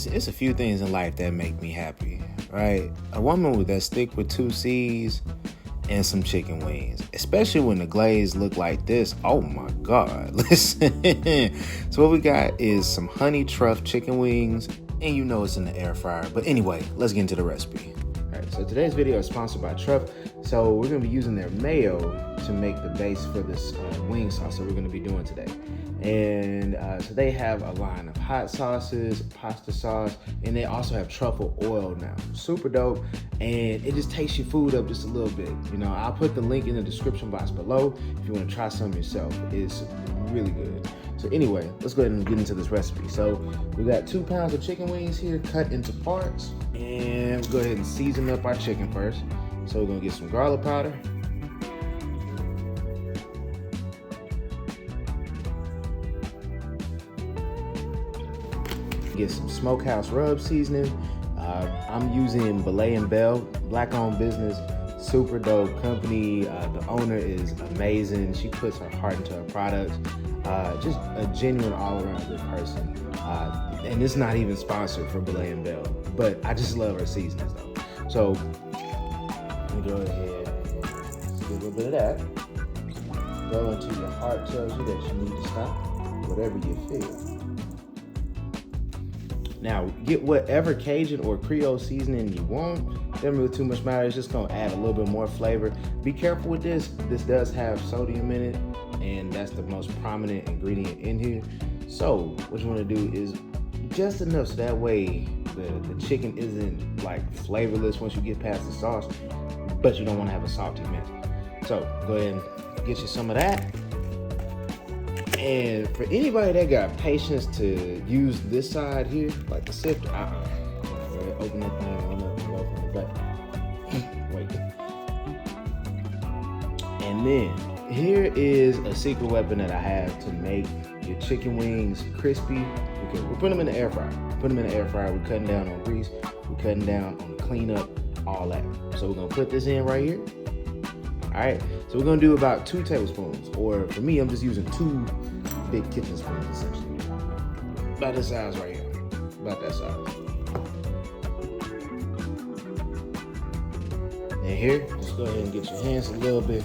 it's a few things in life that make me happy, right? A woman that stick with 2 C's and some chicken wings, especially when the glaze look like this. Oh my God, listen. So what we got is some honey truff chicken wings, and you know it's in the air fryer. But anyway, let's get into the recipe. All right, so today's video is sponsored by Truff. So we're gonna be using their mayo to make the base for this wing sauce that we're gonna be doing today. And so they have a line of hot sauces, pasta sauce, and they also have truffle oil now. Super dope, and it just takes your food up just a little bit. You know, I'll put the link in the description box below if you want to try some yourself. It's really good. So anyway, let's go ahead and get into this recipe. So we got 2 pounds of chicken wings here cut into parts, and we'll go ahead and season up our chicken first. So we're gonna get some garlic powder, get some smokehouse rub seasoning. I'm using Belay & Bell, black-owned business, super dope company. The owner is amazing. She puts her heart into her products. Just a genuine all-around good person. And it's not even sponsored for Belay & Bell, but I just love her seasonings though. So I'm gonna go ahead and do a little bit of that. Go until your heart tells you that you need to stop, whatever you feel. Now, get whatever Cajun or Creole seasoning you want. Doesn't really too much matter. It's just gonna add a little bit more flavor. Be careful with this. This does have sodium in it, and that's the most prominent ingredient in here. So what you wanna do is just enough so that way the chicken isn't like flavorless once you get past the sauce, but you don't wanna have a salty mess. So go ahead and get you some of that. And for anybody that got patience to use this side here, like the sifter, open that thing on up and go from the back. Wait. And then here is a secret weapon that I have to make your chicken wings crispy. Okay, we're putting them in the air fryer. Put them in the air fryer. We're cutting down on grease. We're cutting down on cleanup, all that. So we're gonna put this in right here. All right, so we're gonna do about 2 tablespoons, or for me, I'm just using 2 big kitchen spoons essentially. About this size right here, about that size. And here, just go ahead and get your hands a little bit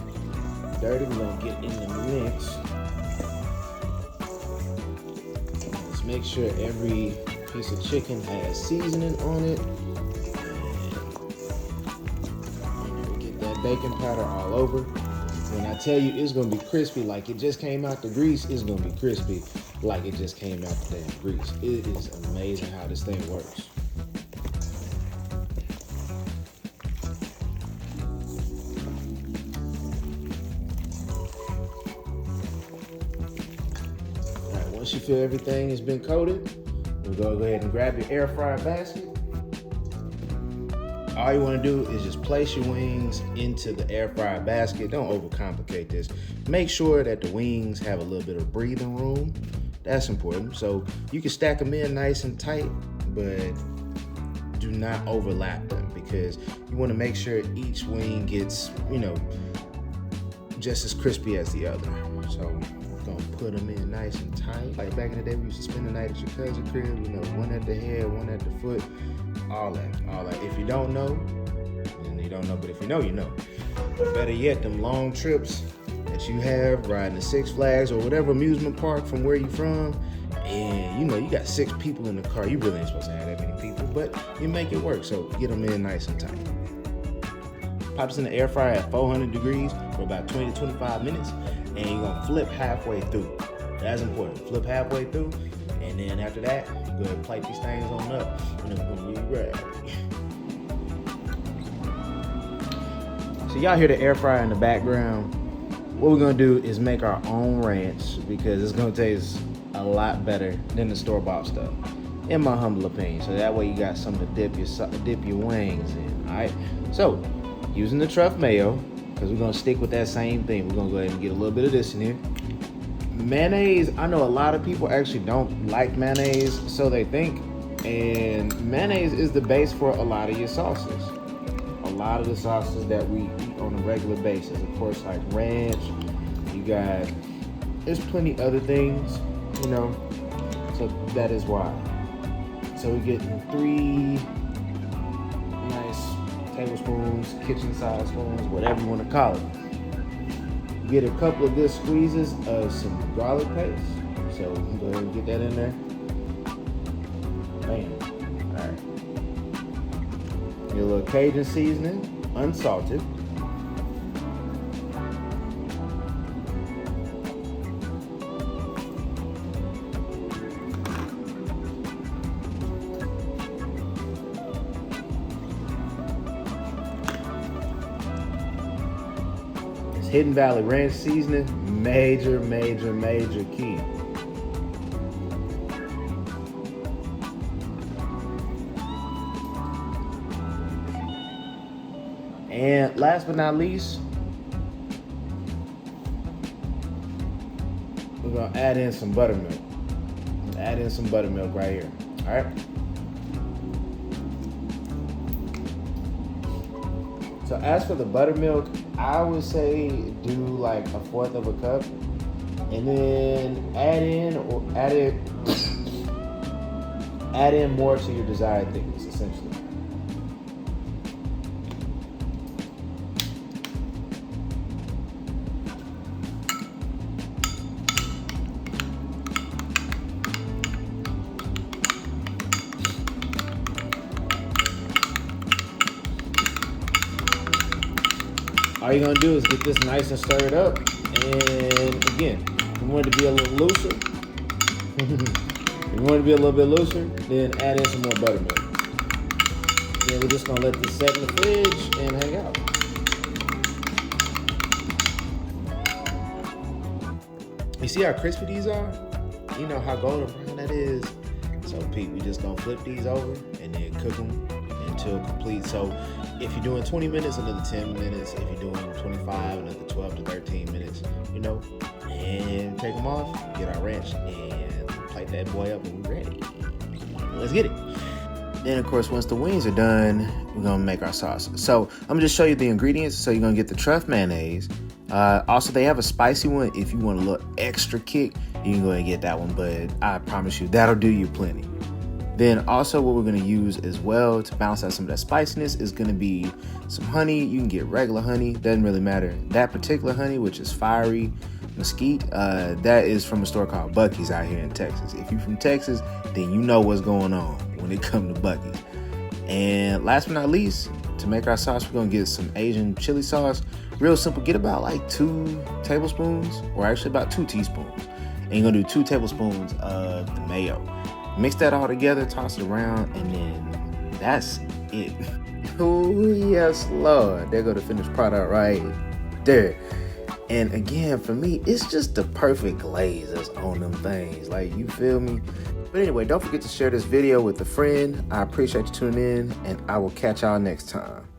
dirty. We're gonna get in the mix. Let's make sure every piece of chicken has seasoning on it. Baking powder all over. When I tell you it's gonna be crispy like it just came out the grease, it's gonna be crispy like it just came out the damn grease. It is amazing how this thing works. All right, once you feel everything has been coated, we're gonna go ahead and grab your air fryer basket. All you want to do is just place your wings into the air fryer basket. Don't overcomplicate this. Make sure that the wings have a little bit of breathing room. That's important. So you can stack them in nice and tight, but do not overlap them because you want to make sure each wing gets, just as crispy as the other. So we're gonna put them in nice and tight. Like back in the day, we used to spend the night at your cousin's crib, one at the head, one at the foot. All that. If you don't know, then you don't know, but if you know, you know. But better yet, them long trips that you have riding the Six Flags or whatever amusement park from where you from, and you got 6 people in the car. You really ain't supposed to have that many people, but you make it work, so get them in nice and tight. Pop this in the air fryer at 400 degrees for about 20 to 25 minutes, and you're gonna flip halfway through. That's important. Flip halfway through, and then after that, go ahead and plate these things on up, and it's gonna be ready. So y'all hear the air fryer in the background. What we're gonna do is make our own ranch because it's gonna taste a lot better than the store-bought stuff, in my humble opinion. So that way you got something to dip your wings in. All right. So using the Truff mayo, because we're gonna stick with that same thing. We're gonna go ahead and get a little bit of this in here. Mayonnaise, I know a lot of people actually don't like mayonnaise, so they think, and mayonnaise is the base for a lot of your sauces. A lot of the sauces that we eat on a regular basis, of course, like ranch, there's plenty other things, so that is why. So we're getting 3 nice tablespoons, kitchen size spoons, whatever you want to call it. Get a couple of good squeezes of some garlic paste. So go ahead and get that in there. Bam. Alright. Get a little Cajun seasoning, unsalted. Hidden Valley Ranch seasoning, major key. And last but not least, we're gonna add in some buttermilk. Add in some buttermilk right here, all right? So as for the buttermilk, I would say do like 1/4 of a cup, and then add in more to your desired thickness, essentially. All you're gonna do is get this nice and stirred up. And again, if you want it to be a little looser, then add in some more buttermilk. Then we're just gonna let this set in the fridge and hang out. You see how crispy these are? You know how golden brown that is? So Pete, we just gonna flip these over and then cook them until complete. So if you're doing 20 minutes, another 10 minutes. If you're doing 25, another 12 to 13 minutes, you know, and take them off, get our ranch, and plate that boy up, and we're ready. Let's get it. Then, of course, once the wings are done, we're gonna make our sauce. So I'm gonna just show you the ingredients. So you're gonna get the Truff mayonnaise. Also, they have a spicy one. If you want a little extra kick, you can go ahead and get that one, but I promise you, that'll do you plenty. Then also what we're gonna use as well to balance out some of that spiciness is gonna be some honey. You can get regular honey, doesn't really matter. That particular honey, which is fiery mesquite, that is from a store called Buc-ee's out here in Texas. If you're from Texas, then you know what's going on when it comes to Buc-ee's. And last but not least, to make our sauce, we're gonna get some Asian chili sauce. Real simple, get about like 2 tablespoons, or actually about 2 teaspoons. And you're gonna do 2 tablespoons of the mayo. Mix that all together, toss it around, and then that's it. Oh, yes, Lord. There go the finished product right there. And again, for me, it's just the perfect glaze that's on them things. Like, you feel me? But anyway, don't forget to share this video with a friend. I appreciate you tuning in, and I will catch y'all next time.